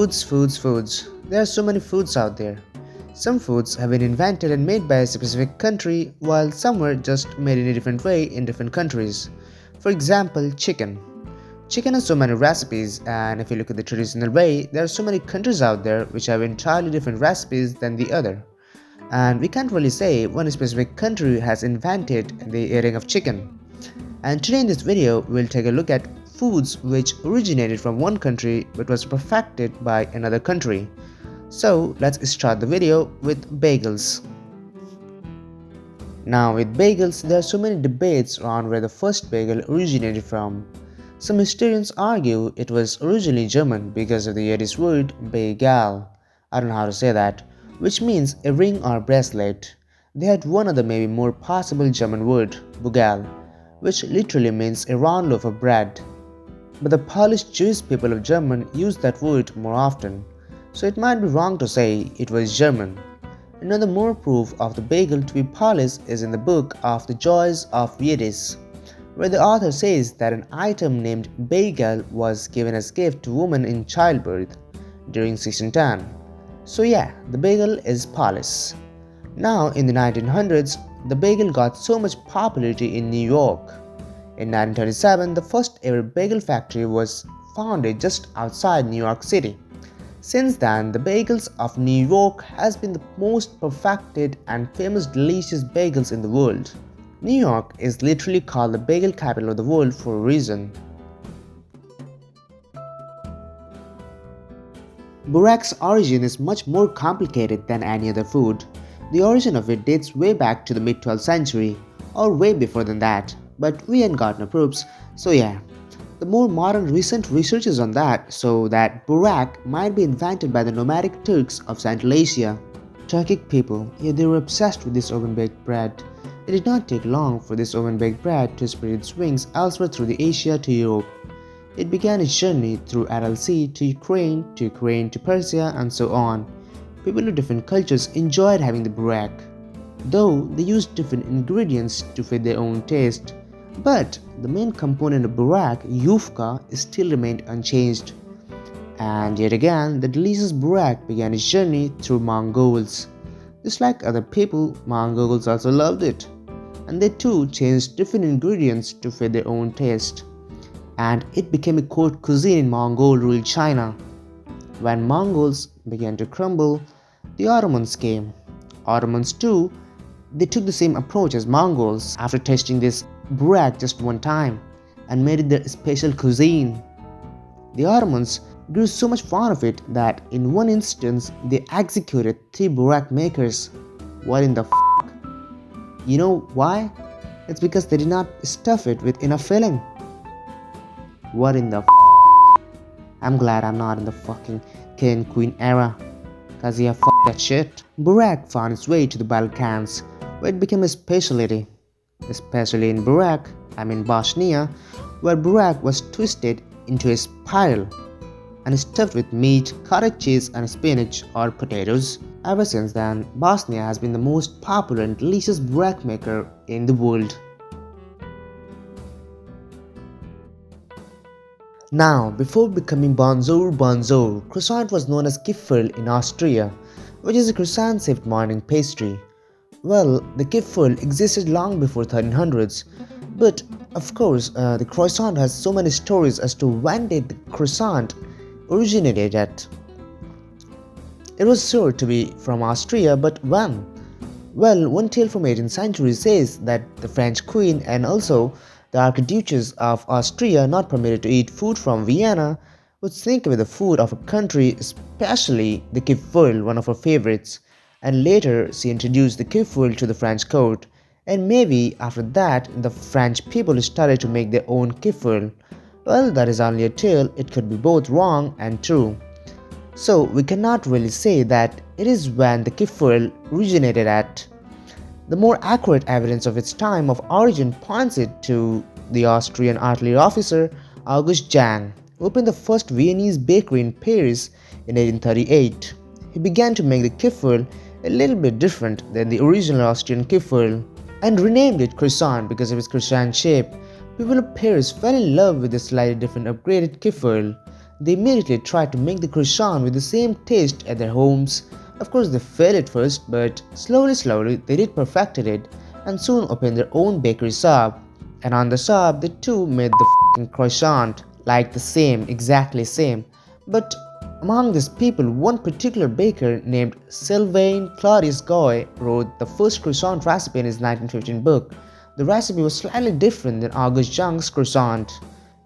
Foods. There are so many foods out there. Some foods have been invented and made by a specific country, while some were just made in a different way in different countries. For example, chicken. Chicken has so many recipes, and if you look at the traditional way, there are so many countries out there which have entirely different recipes than the other. And we can't really say one specific country has invented the eating of chicken. And today in this video, we'll take a look at foods which originated from one country but was perfected by another country. So let's start the video with bagels. Now with bagels, there are so many debates around where the first bagel originated from. Some historians argue it was originally German because of the Yiddish word Bagel. I don't know how to say that, which means a ring or bracelet. They had one other maybe more possible German word, Bugel, which literally means a round loaf of bread. But the Polish Jewish people of Germany use that word more often, so it might be wrong to say it was German. Another more proof of the bagel to be Polish is in the book of the Joys of Yiddish, where the author says that an item named bagel was given as gift to women in childbirth during 1610. So yeah, the bagel is Polish. Now in the 1900s, the bagel got so much popularity in New York. In 1937, the first ever bagel factory was founded just outside New York City. Since then, the bagels of New York has been the most perfected and famous delicious bagels in the world. New York is literally called the bagel capital of the world for a reason. Burek's origin is much more complicated than any other food. The origin of it dates way back to the mid-12th century, or way before than that, but we ain't got no proofs, so yeah. The more modern recent researches on that show that burek might be invented by the nomadic Turks of Central Asia. Turkic people, yeah, they were obsessed with this oven-baked bread. It did not take long for this oven-baked bread to spread its wings elsewhere through the Asia to Europe. It began its journey through Aral Sea to Ukraine to Persia and so on. People of different cultures enjoyed having the burek, though they used different ingredients to fit their own taste. But the main component of burek, yufka, still remained unchanged. And yet again, the delicious burek began its journey through Mongols. Just like other people, Mongols also loved it. And they too changed different ingredients to fit their own taste. And it became a court cuisine in Mongol-ruled China. When Mongols began to crumble, the Ottomans came. Ottomans too, they took the same approach as Mongols after tasting this burek just one time and made it their special cuisine. The Ottomans grew so much fond of it that in one instance they executed 3 burek makers. What in the f***? You know why? It's because they did not stuff it with enough filling. What in the f***? I'm glad I'm not in the fucking King Queen era, cause yeah, f*** that shit. Burek found its way to the Balkans, where it became a specialty. Especially in Bosnia, where burek was twisted into a spiral and stuffed with meat, cottage cheese and spinach or potatoes. Ever since then, Bosnia has been the most popular and delicious burek maker in the world. Now, before becoming bonjour, croissant was known as Kipferl in Austria, which is a croissant-shaped morning pastry. Well, the Kipferl existed long before 1300s, but of course, the croissant has so many stories as to when did the croissant originated at. It was sure to be from Austria, but when? Well, one tale from 18th century says that the French queen and also the Archduchess of Austria, not permitted to eat food from Vienna, would sneak away the food of a country, especially the Kipferl, one of her favorites. And later she introduced the kipferl to the French court, and maybe after that the French people started to make their own kipferl. Well, that is only a tale, it could be both wrong and true. So we cannot really say that it is when the kipferl originated at. The more accurate evidence of its time of origin points it to the Austrian artillery officer August Jahn, who opened the first Viennese bakery in Paris in 1838. He began to make the kipferl a little bit different than the original Austrian kipferl and renamed it croissant because of its croissant shape. People of Paris fell in love with the slightly different upgraded kipferl. They immediately tried to make the croissant with the same taste at their homes. Of course, they failed at first, but slowly they did perfected it and soon opened their own bakery shop. And on the shop, they too made the fing croissant like the same, exactly same. But among these people, one particular baker named Sylvain Claudius Goy wrote the first croissant recipe in his 1915 book. The recipe was slightly different than Auguste Young's croissant.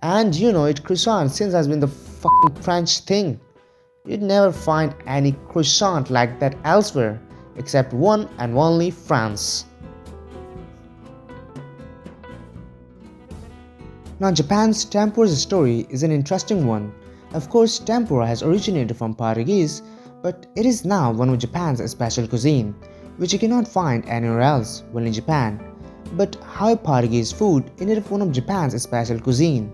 And you know it, croissant since has been the fucking French thing. You'd never find any croissant like that elsewhere, except one and only France. Now Japan's tempura story is an interesting one. Of course, tempura has originated from Portuguese, but it is now one of Japan's special cuisine, which you cannot find anywhere else, only in Japan. But how Portuguese food ended up one of Japan's special cuisine?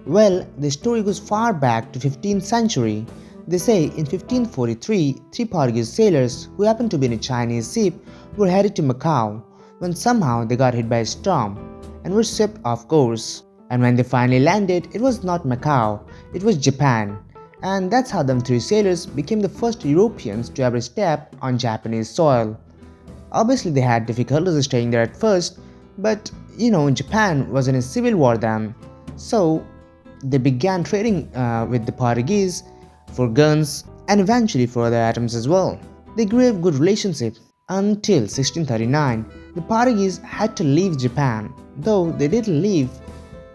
Well, the story goes far back to 15th century. They say in 1543, three Portuguese sailors who happened to be in a Chinese ship were headed to Macau when somehow they got hit by a storm and were swept off course. And when they finally landed, it was not Macau, it was Japan. And that's how them three sailors became the first Europeans to ever step on Japanese soil. Obviously, they had difficulties staying there at first, but Japan was in a civil war then. So they began trading with the Portuguese for guns and eventually for other items as well. They grew a good relationship until 1639. The Portuguese had to leave Japan. Though they didn't leave,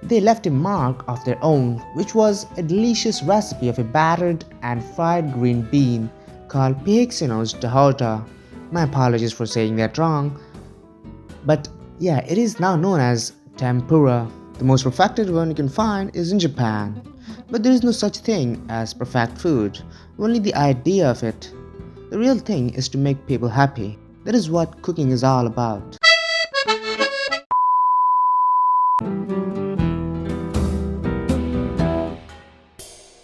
they left a mark of their own, which was a delicious recipe of a battered and fried green bean called Peixinhos de Horta. My apologies for saying that wrong. But yeah, it is now known as tempura. The most perfected one you can find is in Japan. But there is no such thing as perfect food, only the idea of it. The real thing is to make people happy. That is what cooking is all about.